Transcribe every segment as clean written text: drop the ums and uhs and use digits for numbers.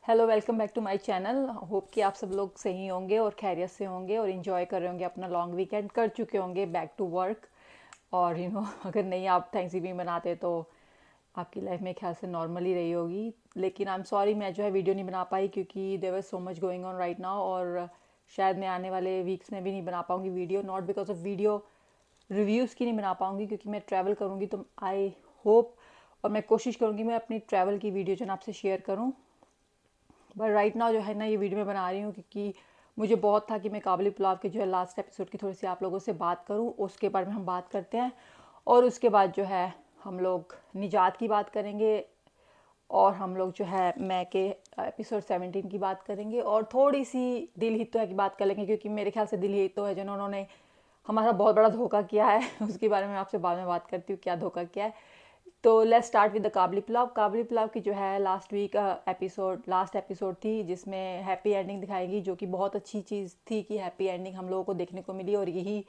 Hello, welcome back to my channel. Hope कि आप सब लोग सही होंगे और खैरियत से होंगे और इन्जॉय कर रहे होंगे, अपना लॉन्ग वीकेंड कर चुके होंगे बैक टू वर्क। और अगर नहीं आप थैंक्सगिविंग मनाते तो आपकी लाइफ में ख्याल से नॉर्मल ही रही होगी। लेकिन आई एम सॉरी, मैं जो है वीडियो नहीं बना पाई क्योंकि there was so much going on right now. और शायद मैं आने वाले वीक्स में भी नहीं बना पाऊँगी video, not because of video reviews की नहीं बना पाऊँगी क्योंकि मैं ट्रैवल करूँगी। तो आई होप और मैं कोशिश करूँगी मैं अपनी ट्रैवल की वीडियो जो है ना आपसे शेयर करूँ। बट राइट नाउ जो है ना ये वीडियो मैं बना रही हूँ क्योंकि मुझे बहुत था कि मैं काबुली पुलाव के जो है लास्ट एपिसोड की थोड़ी सी आप लोगों से बात करूँ, उसके बारे में हम बात करते हैं। और उसके बाद जो है हम लोग निजात की बात करेंगे और हम लोग जो है मैं के एपिसोड 17 की बात करेंगे और थोड़ी सी दिल ही तो है की बात कर लेंगे क्योंकि मेरे ख्याल से दिल ही तो है जिन्होंने हमारा बहुत बड़ा धोखा किया है। उसके बारे में आपसे बाद में बात करती हूँ क्या धोखा किया है। तो let's start with the Kabuli pulao. Kabuli pulao की जो है लास्ट वीक लास्ट एपिसोड थी जिसमें हैप्पी एंडिंग दिखाएगी, जो कि बहुत अच्छी चीज़ थी कि हैप्पी एंडिंग हम लोगों को देखने को मिली। और यही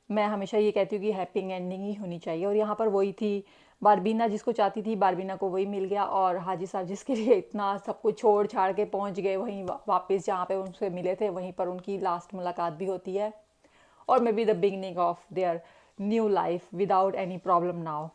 मैं हमेशा ये कहती हूँ कि हैप्पी एंडिंग ही होनी चाहिए और यहाँ पर वही थी। बारबीना जिसको चाहती थी बारबीना को वही मिल गया और हाजी साहब जिसके लिए इतना सब कुछ छोड़ छाड़ के पहुँच गए वहीं वापस जहाँ पे उनसे मिले थे वहीं पर उनकी लास्ट मुलाकात भी होती है। और may be the beginning of their new life without any problem now.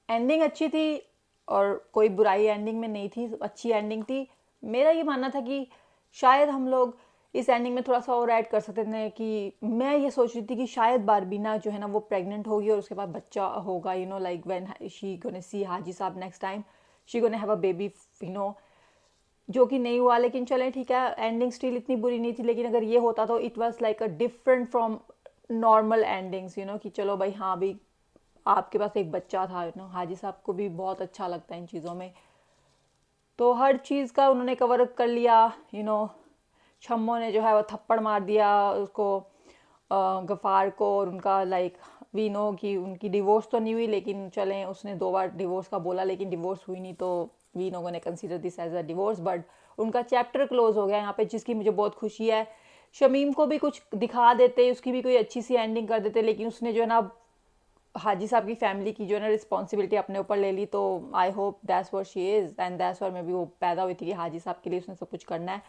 Ending अच्छी थी और कोई बुराई एंडिंग में नहीं थी, अच्छी एंडिंग थी। मेरा ये मानना था कि शायद हम लोग इस एंडिंग में थोड़ा सा और ऐड कर सकते थे कि मैं ये सोच रही थी कि शायद बारबीना जो है ना वो प्रेग्नेंट होगी और उसके बाद बच्चा होगा, like when she gonna see Haji Sahab next time she gonna have a baby, जो कि नहीं हुआ। लेकिन चलें ठीक है, एंडिंग स्टिल इतनी बुरी नहीं थी। लेकिन अगर ये होता तो it was like a different from normal endings, कि चलो भाई हाँ भी आपके पास एक बच्चा था। हाजी साहब को भी बहुत अच्छा लगता है इन चीज़ों में, तो हर चीज़ का उन्होंने कवर अप कर लिया। छम्मो ने जो है वो थप्पड़ मार दिया उसको, गफ़ार को। और उनका लाइक वी नो कि उनकी डिवोर्स तो नहीं हुई, लेकिन चलें उसने 2 बार डिवोर्स का बोला लेकिन डिवोर्स हुई नहीं, तो वी नो ने consider this as a divorce. But उनका चैप्टर क्लोज हो गया यहाँ पे, जिसकी मुझे बहुत खुशी है। शमीम को भी कुछ दिखा देते, उसकी भी कोई अच्छी सी एंडिंग कर देते, लेकिन उसने जो है ना हाजी साहब की फैमिली की जो है ना रिस्पॉन्सिबिलिटी अपने ऊपर ले ली। तो I hope that's what she is and that's what में भी वो पैदा हुई थी कि हाजी साहब के लिए उसने सब कुछ करना है।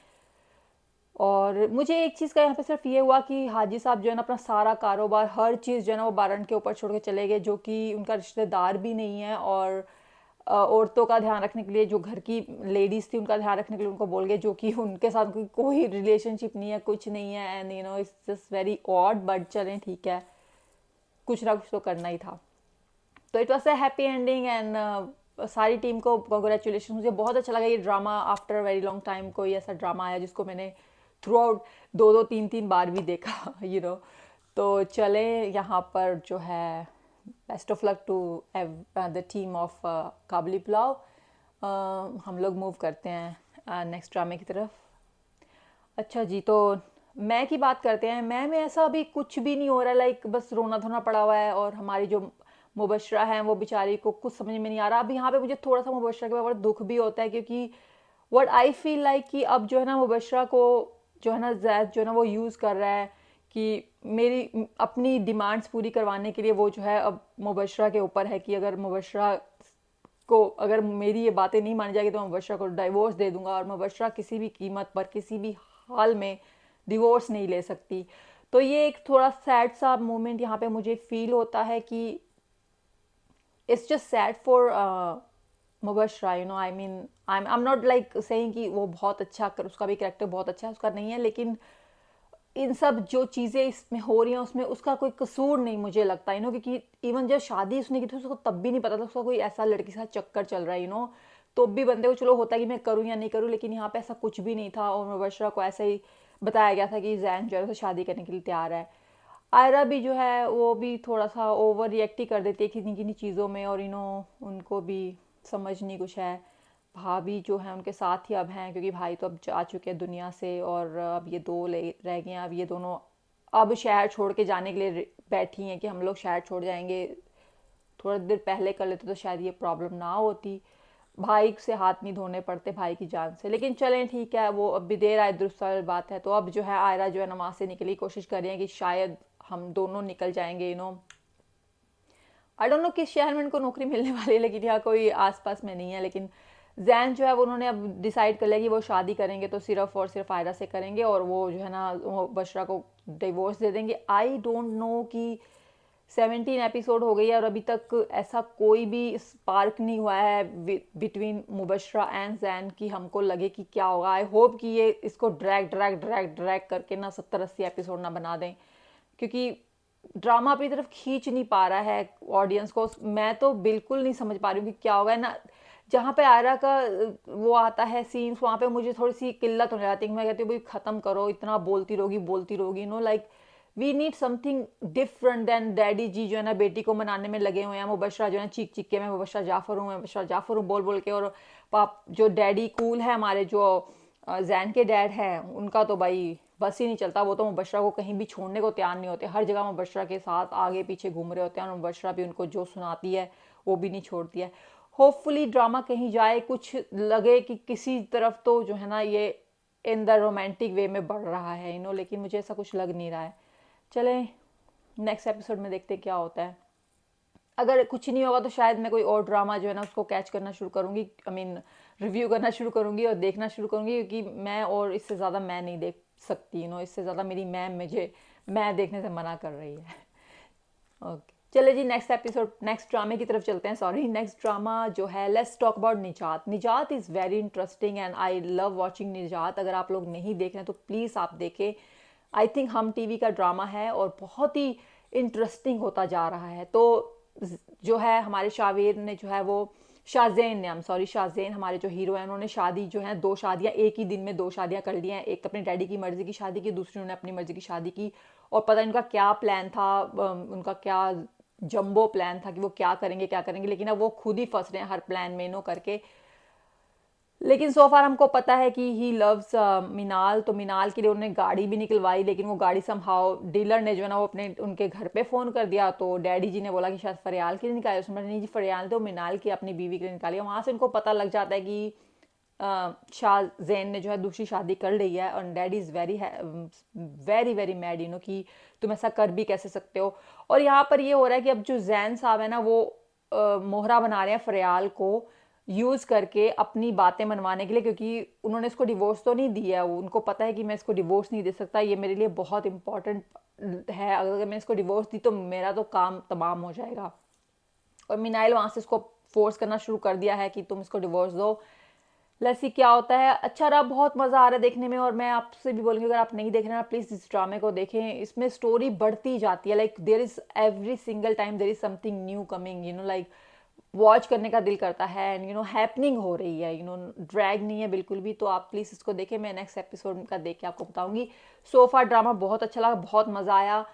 और मुझे एक चीज़ का यहाँ पे सिर्फ ये हुआ कि हाजी साहब जो है ना अपना सारा कारोबार हर चीज़ जो है ना वो बारन के ऊपर छोड़ के चले गए, जो कि उनका रिश्तेदार भी नहीं है। और औरतों का ध्यान रखने के लिए जो घर की लेडीज़ थी उनका ध्यान रखने के लिए उनको बोल गए, जो कि उनके साथ कोई रिलेशनशिप नहीं है, कुछ नहीं है। And it's just very odd, but चलें ठीक है, कुछ ना कुछ तो करना ही था। तो it was a happy ending and सारी टीम को कॉन्ग्रेचुलेशन। मुझे बहुत अच्छा लगा ये drama, after very long time कोई ऐसा ड्रामा आया जिसको मैंने थ्रू आउट 2 2 3 3 बार भी देखा। तो चले यहाँ पर जो है best of luck to the team of Kabuli pulao. हम लोग मूव करते हैं नेक्स्ट ड्रामे की तरफ। अच्छा जी, तो मैं की बात करते हैं। मैं में ऐसा अभी कुछ भी नहीं हो रहा, लाइक बस रोना धोना पड़ा हुआ है। और हमारी जो मुबशरा है वो बेचारी को कुछ समझ में नहीं आ रहा। अब यहाँ पे मुझे थोड़ा सा मुबशरा के बारे में दुख भी होता है क्योंकि व्हाट आई फील लाइक कि अब जो है ना मुबशरा को जो है ना जैद जो है ना वो यूज़ कर रहा है कि मेरी अपनी डिमांड्स पूरी करवाने के लिए। वो जो है अब मुबशरा के ऊपर है कि अगर मुबशरा को अगर मेरी ये बातें नहीं मानी जाएगी तो मैं मुबशरा को डिवोर्स दे दूंगा। और मुबशरा किसी भी कीमत पर किसी भी हाल में डिवोर्स नहीं ले सकती। तो ये एक थोड़ा सैड सा मोमेंट यहाँ पे मुझे फील होता है कि it's just sad for Mubashra. I mean I am not like saying कि वो बहुत अच्छा कर, उसका भी कैरेक्टर बहुत अच्छा है, उसका नहीं है। लेकिन इन सब जो चीज़ें इसमें हो रही हैं उसमें उसका कोई कसूर नहीं मुझे लगता, क्योंकि इवन जब शादी उसने की थी उसको तब भी नहीं पता था उसका कोई ऐसा लड़के के साथ चक्कर चल रहा है। तो भी बंदे को चलो होता है कि मैं करूँ या नहीं करूँ, लेकिन यहाँ पे ऐसा कुछ भी नहीं था। और मुबशरा को ऐसा ही बताया गया था कि जैन जो है उससे शादी करने के लिए तैयार है। आयरा भी जो है वो भी थोड़ा सा ओवर रिएक्ट ही कर देती है किन्हीं किन्हीं चीज़ों में। और उनको भी समझ नहीं कुछ है। भाभी जो है उनके साथ ही अब हैं क्योंकि भाई तो अब जा चुके हैं दुनिया से और अब ये दो रह गए हैं। अब ये दोनों अब शहर छोड़ के जाने के लिए बैठी हैं कि हम लोग शहर छोड़ जाएंगे। थोड़ा देर पहले कर लेते तो शायद ये प्रॉब्लम ना होती, भाई से हाथ नहीं धोने पड़ते भाई की जान से। लेकिन चलें ठीक है, वो अब भी देर आए दुरुस्त वाली बात है। तो अब जो है आयरा जो है नमाज से निकली, कोशिश कर रही है कि शायद हम दोनों निकल जाएंगे। आई डोंट नो किस शहर में इनको नौकरी मिलने वाली है, लेकिन यहाँ कोई आसपास में नहीं है। लेकिन जैन जो है वो उन्होंने अब डिसाइड कर लिया कि वो शादी करेंगे तो सिर्फ और सिर्फ आयरा से करेंगे, और वो जो है ना वो बशरा को डिवोर्स दे देंगे। आई डोंट नो कि 17 एपिसोड हो गई है और अभी तक ऐसा कोई भी स्पार्क नहीं हुआ है बिटवीन मुबशरा एंड जैन कि हमको लगे कि क्या होगा। आई होप कि ये इसको ड्रैग ड्रैग ड्रैग ड्रैग करके ना 70-80 एपिसोड ना बना दें, क्योंकि ड्रामा अपनी तरफ खींच नहीं पा रहा है ऑडियंस को। मैं तो बिल्कुल नहीं समझ पा रही हूँ कि क्या होगा ना। जहाँ पे आयरा का वो आता है सीन्स, वहाँ पे मुझे थोड़ी सी किल्लत होने जाती है। मैं कहती हूँ भाई ख़त्म करो, इतना बोलती रहोगी, no like we need something different then daddy ji जो है ना बेटी को मनाने में लगे हुए हैं। मुबशरा जो है चीख चीख के मैं मुबशरा जाफर हूँ, मैं मुबशरा जाफर हूँ बोल बोल के, और पाप जो डैडी कूल है हमारे, जो जैन के डैड हैं, उनका तो भाई बस ही नहीं चलता। वो तो मुबशरा को कहीं भी छोड़ने को तैयार नहीं होते, हर जगह मुबशरा के साथ आगे पीछे घूम रहे होते हैं, और मुबशरा भी उनको जो सुनाती है वो भी नहीं छोड़ती है। होपफुली ड्रामा कहीं जाए, कुछ लगे कि किसी तरफ तो जो है ना ये इन द रोमांटिक वे में बढ़ रहा है लेकिन मुझे ऐसा कुछ लग नहीं रहा है। चलें नेक्स्ट एपिसोड में देखते क्या होता है। अगर कुछ नहीं होगा तो शायद मैं कोई और ड्रामा जो है ना उसको कैच करना शुरू करूँगी, आई मीन रिव्यू करना शुरू करूँगी और देखना शुरू करूँगी, क्योंकि मैं और इससे ज़्यादा मैं नहीं देख सकती इससे ज़्यादा मेरी मैम मुझे मैं देखने से मना कर रही है। ओके चले जी, नेक्स्ट एपिसोड नेक्स्ट ड्रामे की तरफ चलते हैं। सॉरी, नेक्स्ट ड्रामा जो है लेट्स टॉक अबाउट निजात। निजात is very interesting and I love watching निजात। अगर आप लोग नहीं देख रहे हैं तो प्लीज़ आप देखें। आई थिंक हम टीवी का ड्रामा है और बहुत ही इंटरेस्टिंग होता जा रहा है। तो जो है हमारे शावेर ने जो है वो शाहजेन ने, सॉरी शाहजेन हमारे जो हीरो हैं, उन्होंने शादी जो है 2 शादियां एक ही दिन में 2 शादियां कर ली हैं। एक अपने डैडी की मर्ज़ी की शादी की, दूसरी उन्होंने अपनी मर्ज़ी की शादी की। और पता नहीं उनका क्या प्लान था, उनका क्या जंबो प्लान था कि वो क्या करेंगे, लेकिन अब वो खुद ही फंस रहे हैं हर प्लान में करके। लेकिन सो फार हमको पता है कि ही लव्स मिनाल, तो मिनाल के लिए उन्होंने गाड़ी भी निकलवाई, लेकिन वो गाड़ी समहाउ डीलर ने जो है ना वो अपने उनके घर पे फ़ोन कर दिया। तो डैडी जी ने बोला कि शायद फरियाल के लिए निकाले, उसने बोला नहीं जी फरियाल तो मिनाल की अपनी बीवी के लिए निकाली। वहाँ से उनको पता लग जाता है कि शाहजेन ने जो है दूसरी शादी कर ली है, और daddy is very very very mad कि तुम ऐसा कर भी कैसे सकते हो। और यहाँ पर ये हो रहा है कि अब जो जैन साहब है ना वो मोहरा बना रहे हैं फरियाल को यूज़ करके अपनी बातें मनवाने के लिए, क्योंकि उन्होंने इसको डिवोर्स तो नहीं दिया है। उनको पता है कि मैं इसको डिवोर्स नहीं दे सकता, ये मेरे लिए बहुत इंपॉर्टेंट है, अगर मैं इसको डिवोर्स दी तो मेरा तो काम तमाम हो जाएगा। और मिनाइल वहाँ से इसको फोर्स करना शुरू कर दिया है कि तुम इसको डिवोर्स दो। लेट्स सी क्या होता है। अच्छा रहा, बहुत मज़ा आ रहा है देखने में, और मैं आपसे भी बोलूँगी अगर आप नहीं देख रहे हैं प्लीज़ इस ड्रामे को देखें। इसमें स्टोरी बढ़ती जाती है, like there is every single time there is something new coming, like watch करने का दिल करता है, एंड हैपनिंग हो रही है, ड्रैग नहीं है बिल्कुल भी। तो आप प्लीज़ इसको देखें, मैं नेक्स्ट एपिसोड का देख के आपको बताऊंगी। सोफा ड्रामा बहुत अच्छा लगा, बहुत मज़ा आया।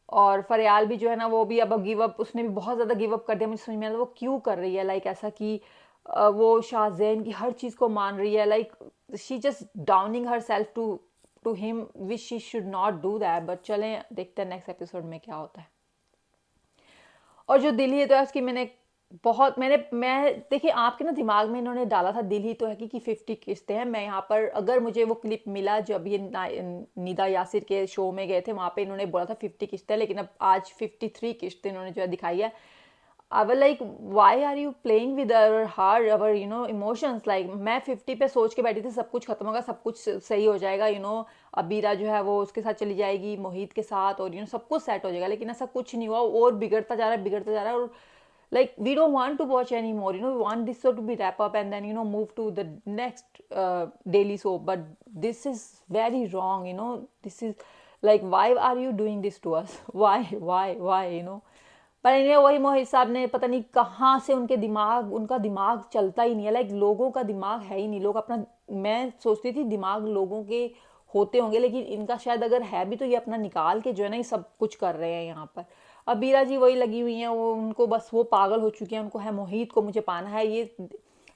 और फरियाल भी जो है ना वो भी अब गिव अप, उसने भी बहुत ज़्यादा गिव अप कर दिया। मुझे समझ में आता वो क्यों कर रही है, लाइक ऐसा कि वो शाहजेन की हर चीज़ को मान रही है, like she just downing herself to him which she should not do that. But चलें देखते हैं नेक्स्ट एपिसोड में क्या होता है। और जो दिल ही तो है उसकी मैं देखिए आपके ना दिमाग में इन्होंने डाला था दिल ही तो है कि 50 किस्तें हैं। मैं यहाँ पर अगर मुझे वो क्लिप मिला जब ये निदा यासिर के शो में गए थे, वहाँ पे इन्होंने बोला था 50 किस्तें, लेकिन अब आज 53 किस्तें इन्होंने जो है दिखाई है। I was like why are you playing with our heart, our emotions. Like मैं 50 पे सोच के बैठी थी सब कुछ खत्म होगा, सब कुछ सही हो जाएगा, अबीरा जो है वो उसके साथ चली जाएगी मोहित के साथ, और सब कुछ सेट हो जाएगा, लेकिन ऐसा कुछ नहीं हुआ। और बिगड़ता जा रहा है। और like we don't want to watch anymore, we want this show to be wrap up and then move to the next daily show, but this is very wrong. This is like why are you doing this to us? why पर इन्हें वही मोहित साहब ने पता नहीं कहाँ से उनका दिमाग चलता ही नहीं है। लाइक लोगों का दिमाग है ही नहीं, लोग अपना, मैं सोचती थी दिमाग लोगों के होते होंगे, लेकिन इनका शायद अगर है भी तो ये अपना निकाल के जो है ना ये सब कुछ कर रहे हैं यहाँ पर। अब बीरा जी वही लगी हुई हैं, वो उनको बस वो पागल हो चुकी हैं, उनको है मोहित को मुझे पाना है। ये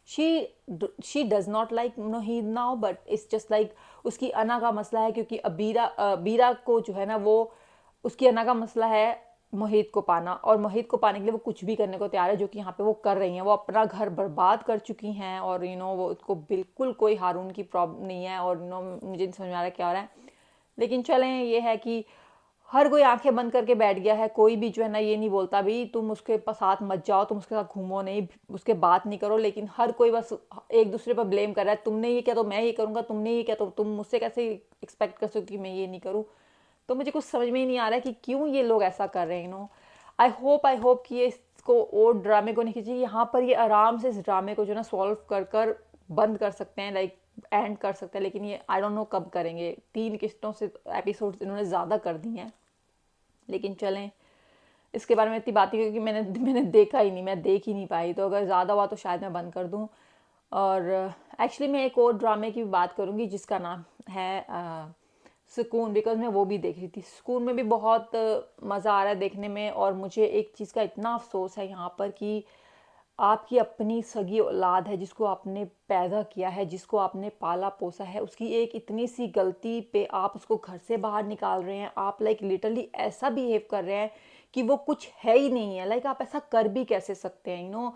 she does not like Mohit now, but it's just like उसकी अना का मसला है, क्योंकि अब बीरा को जो है ना वो उसकी अना का मसला है मोहित को पाना, और मोहित को पाने के लिए वो कुछ भी करने को तैयार है, जो कि यहाँ पे वो कर रही हैं। वो अपना घर बर्बाद कर चुकी हैं, और वो उसको बिल्कुल कोई हारून की प्रॉब्लम नहीं है, और मुझे नहीं समझ में आ रहा क्या हो रहा है। लेकिन चलें, ये है कि हर कोई आंखें बंद करके बैठ गया है, कोई भी जो है ना ये नहीं बोलता भी तुम उसके साथ मत जाओ, तुम उसके साथ घूमो नहीं, उसके बात नहीं करो, लेकिन हर कोई बस एक दूसरे पर ब्लेम कर रहा है, तुमने ये किया तो मैं ये करूँगा, तुमने ये किया तो तुम मुझसे कैसे एक्सपेक्ट कर सकते हो कि मैं ये नहीं करूँ। तो मुझे कुछ समझ में ही नहीं आ रहा है कि क्यों ये लोग ऐसा कर रहे हैं, आई होप कि ये इसको और ड्रामे को नहीं खींचे, यहाँ पर ये आराम से इस ड्रामे को जो ना सॉल्व कर कर बंद कर सकते हैं, लाइक एंड कर सकते हैं, लेकिन ये आई डोंट नो कब करेंगे। 3 किस्तों से एपिसोड्स इन्होंने ज़्यादा कर दी हैं, लेकिन चलें, इसके बारे में इतनी बात ही क्योंकि मैंने मैंने देखा ही नहीं, मैं देख ही नहीं पाई, तो अगर ज़्यादा हुआ तो शायद मैं बंद कर दूँ। और एक्चुअली मैं एक और ड्रामे की भी बात करूँगी जिसका नाम है सुकून, बिकॉज मैं वो भी देख रही थी। सुकून में भी बहुत मज़ा आ रहा है देखने में, और मुझे एक चीज़ का इतना अफसोस है यहाँ पर कि आपकी अपनी सगी औलाद है जिसको आपने पैदा किया है, जिसको आपने पाला पोसा है, उसकी एक इतनी सी गलती पे आप उसको घर से बाहर निकाल रहे हैं। आप लाइक लिटरली ऐसा बिहेव कर रहे हैं कि वो कुछ है ही नहीं है। लाइक आप ऐसा कर भी कैसे सकते हैं,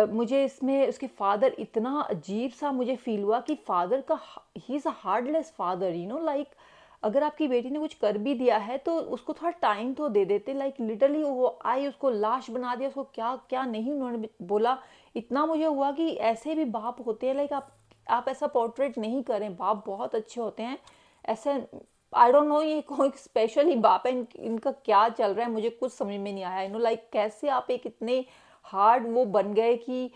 मुझे इसमें उसके फादर इतना अजीब सा मुझे फील हुआ कि फादर का ही is a heartless father, like अगर आपकी बेटी ने कुछ कर भी दिया है तो उसको थोड़ा टाइम तो दे देते। लाइक लिटरली वो आई, उसको लाश बना दिया, उसको क्या क्या नहीं उन्होंने बोला। इतना मुझे हुआ कि ऐसे भी बाप होते हैं। लाइक आप ऐसा पोर्ट्रेट नहीं करें, बाप बहुत अच्छे होते हैं ऐसे। आई डोंट नो ये कोई स्पेशल ही बाप है, इनका क्या चल रहा है मुझे कुछ समझ में नहीं आया। लाइक कैसे आप एक इतने हार्ड वो बन गए कि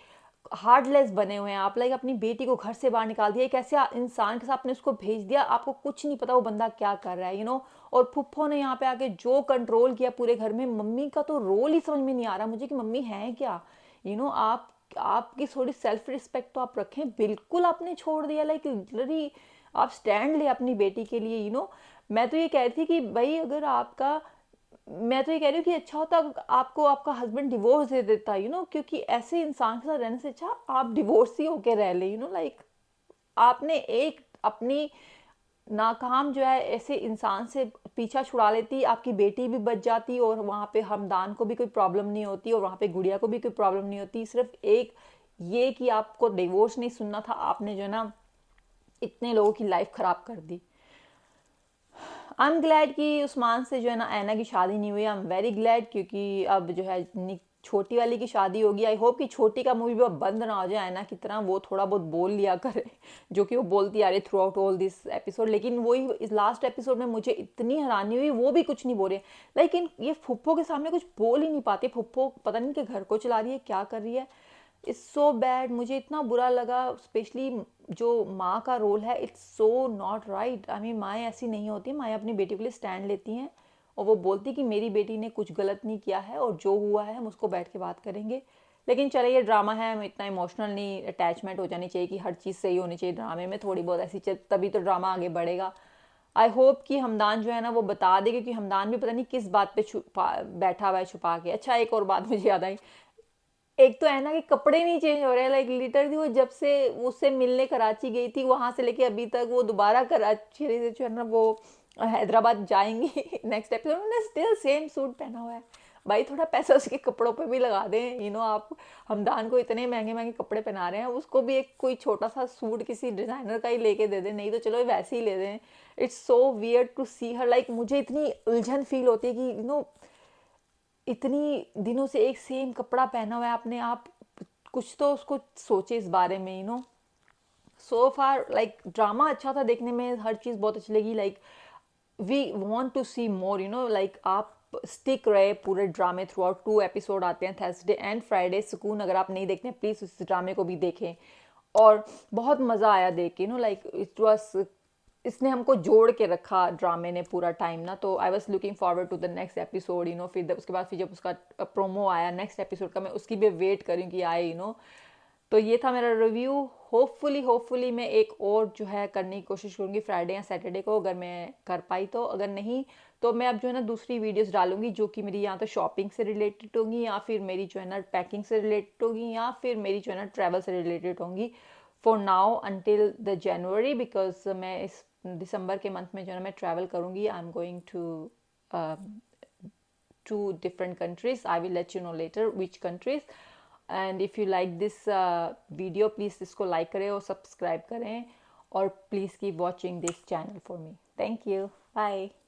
हार्डलेस बने हुए हैं आप। लाइक अपनी बेटी को घर से बाहर निकाल दिया, एक ऐसे इंसान के साथ आपने उसको भेज दिया, आपको कुछ नहीं पता वो बंदा क्या कर रहा है, और फुप्पो ने यहाँ पे आके जो कंट्रोल किया पूरे घर में। मम्मी का तो रोल ही समझ में नहीं आ रहा मुझे कि मम्मी है क्या। आप आपकी थोड़ी सेल्फ रिस्पेक्ट तो आप रखें, बिल्कुल आपने छोड़ दिया। लाइक लिटरली आप स्टैंड ले अपनी बेटी के लिए। मैं तो ये कह रही थी कि भाई अगर आपका, मैं तो ये कह रही हूँ कि अच्छा होता आपको आपका हस्बैंड डिवोर्स दे देता, क्योंकि ऐसे इंसान के साथ रहने से अच्छा आप डिवोर्स ही होके रह ले। लाइक आपने एक अपनी नाकाम जो है ऐसे इंसान से पीछा छुड़ा लेती, आपकी बेटी भी बच जाती, और वहाँ पे हमदान को भी कोई प्रॉब्लम नहीं होती, और वहाँ पे गुड़िया को भी कोई प्रॉब्लम नहीं होती। सिर्फ एक ये कि आपको डिवोर्स नहीं सुनना था, आपने जो है ना इतने लोगों की लाइफ खराब कर दी। आई एम ग्लैड कि उस्मान से जो है ना ऐना की शादी नहीं हुई। आई एम वेरी ग्लैड, क्योंकि अब जो है छोटी वाली की शादी होगी। आई होप कि छोटी का मूवी भी अब बंद ना हो जाए ऐना की तरह, वो थोड़ा बहुत बोल लिया करे जो कि वो बोलती आ रही through out all this episode. लेकिन वही इस लास्ट एपिसोड में मुझे इतनी हैरानी हुई, वो भी कुछ नहीं बोल रहे। लेकिन ये फुप्पो के सामने कुछ बोल ही नहीं पाते। फुप्पो पता नहीं कि घर को चला रही है, क्या कर रही है। इट्स सो बैड, मुझे इतना बुरा लगा। स्पेशली जो माँ का रोल है, it's so not right. I mean माएँ ऐसी नहीं होती, माएँ अपनी बेटी के लिए स्टैंड लेती हैं, और वो बोलती कि मेरी बेटी ने कुछ गलत नहीं किया है, और जो हुआ है हम उसको बैठ के बात करेंगे। लेकिन चले ये ड्रामा है, हम इतना इमोशनल नहीं अटैचमेंट हो जानी चाहिए कि हर चीज़ सही होनी चाहिए ड्रामे में, थोड़ी बहुत ऐसी चीज तभी तो ड्रामा आगे बढ़ेगा। आई होप कि हमदान जो है ना वो बता दे, क्योंकि हमदान भी पता नहीं किस बात पे छुपा बैठा हुआ है छुपा के। अच्छा एक और बात मुझे याद आई, एक तो है ना कि कपड़े नहीं चेंज हो रहे हैं। लाइक लिटरली वो जब से उससे मिलने कराची गई थी वहां से लेके अभी तक वो दोबारा कराची से जो है ना वो हैदराबाद जाएंगी नेक्स्ट एपिसोड, उन्होंने स्टिल सेम सूट पहना हुआ है। भाई थोड़ा पैसा उसके कपड़ों पे भी लगा दें। आप हमदान को इतने महंगे महंगे कपड़े पहना रहे हैं, उसको भी एक कोई छोटा सा सूट किसी डिजाइनर का ही लेके दे दें, नहीं तो चलो वैसे ही ले दें। It's so weird to see her. Like मुझे इतनी उलझन फील होती है कि इतनी दिनों से एक सेम कपड़ा पहना हुआ है आपने, आप कुछ तो उसको सोचे इस बारे में। सो फार लाइक ड्रामा अच्छा था देखने में, हर चीज़ बहुत अच्छी लगी। Like we want to see more, like आप स्टिक रहे पूरे ड्रामे थ्रू आउट। 2 एपिसोड आते हैं थर्सडे एंड फ्राइडे। सुकून अगर आप नहीं देखते हैं प्लीज़ उस ड्रामे को भी देखें, और बहुत मज़ा आया देख के। लाइक इट वॉज, इसने हमको जोड़ के रखा ड्रामे ने पूरा टाइम ना। तो I was looking forward to the next episode. फिर उसके बाद फिर जब उसका प्रोमो आया नेक्स्ट एपिसोड का, मैं उसकी भी वेट करूँ कि आए। तो ये था मेरा रिव्यू। होपफुली मैं एक और जो है करने की कोशिश करूँगी फ्राइडे या सैटरडे को, अगर मैं कर पाई तो। अगर नहीं तो मैं अब जो है ना दूसरी वीडियोस डालूंगी जो कि मेरी या तो शॉपिंग से रिलेटेड होंगी, या फिर मेरी जो है ना पैकिंग से रिलेटेड होगी, या फिर मेरी जो है ना ट्रैवल से रिलेटेड होंगी। For now until the January, because मैं इस दिसंबर के मंथ में जो है ना मैं ट्रैवल करूँगी। I am going to different countries. I will let you know later which countries. And if you like this video, please इसको like करें और subscribe करें, और please keep watching this channel for me. Thank you. Bye.